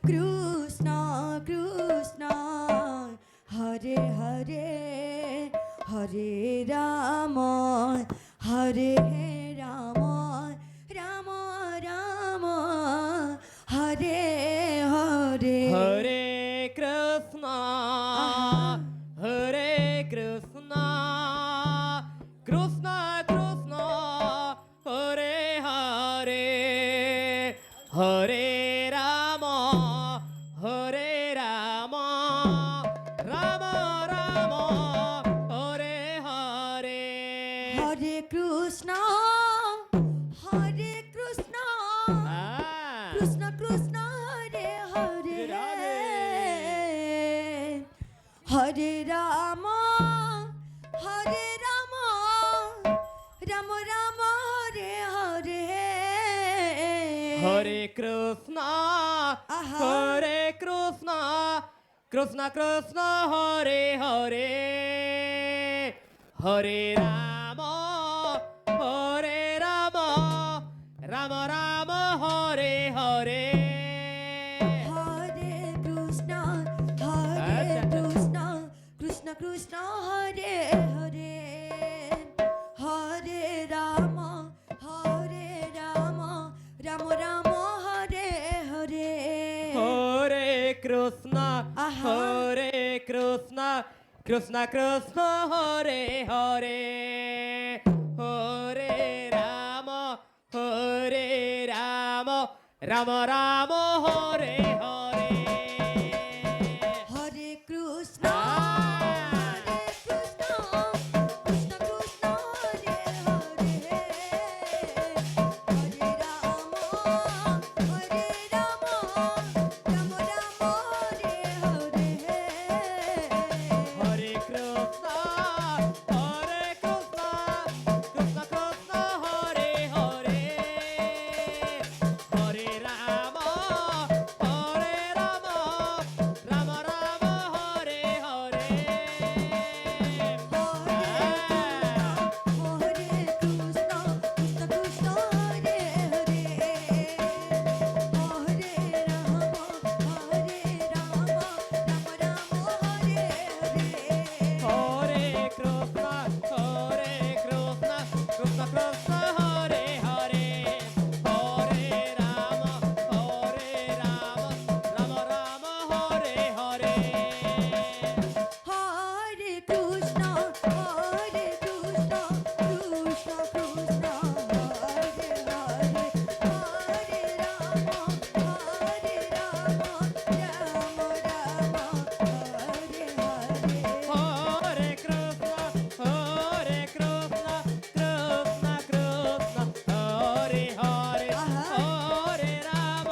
কৃষ্ণ কৃষ্ণ হরে হরে হরে রাম হরে রাম রাম রাম হরে হরে হরে কৃষ্ণ হরে কৃষ্ণ কৃষ্ণ কৃষ্ণ হরে হরে হরে রাম হরে রাম রাম রাম হরে হরে হরে কৃষ্ণ হরে কৃষ্ণ কৃষ্ণ কৃষ্ণ হরে হরে রাধে। হরে রাম হরে রাম রাম রাম হরে হরে হরে কৃষ্ণ আহা। হরে কৃষ্ণ কৃষ্ণ কৃষ্ণ হরে হরে হরে রাম রাম রাম হরে হরে হরে কৃষ্ণ হরে কৃষ্ণ কৃষ্ণ কৃষ্ণ হরে হরে হরে রাম রাম রাম হরে হরে হরে কৃষ্ণ আহা। হরে কৃষ্ণ কৃষ্ণ কৃষ্ণ হরে হরে হরে রাম রাম রাম হরে হরে হরে কৃষ্ণ হরে কৃষ্ণ কৃষ্ণ কৃষ্ণ হরে হরে হরে রাম রাম রাম হরে হরে হরে কৃষ্ণ কৃষ্ণ কৃষ্ণ হরে হরে হরে রাম রাম রাম হরে হরে হরে কৃষ্ণ কৃষ্ণ কৃষ্ণ হরে হরে হরে রাম রাম রাম হরে হরে হরে কৃষ্ণ কৃষ্ণ কৃষ্ণ হরে হরে হরে রাম রাম রাম হরে হরে হরে কৃষ্ণ কৃষ্ণ কৃষ্ণ হরে হরে হরে রাম রাম রাম হরে হরে হরে কৃষ্ণ কৃষ্ণ কৃষ্ণ হরে হরে আহা। হরে রাম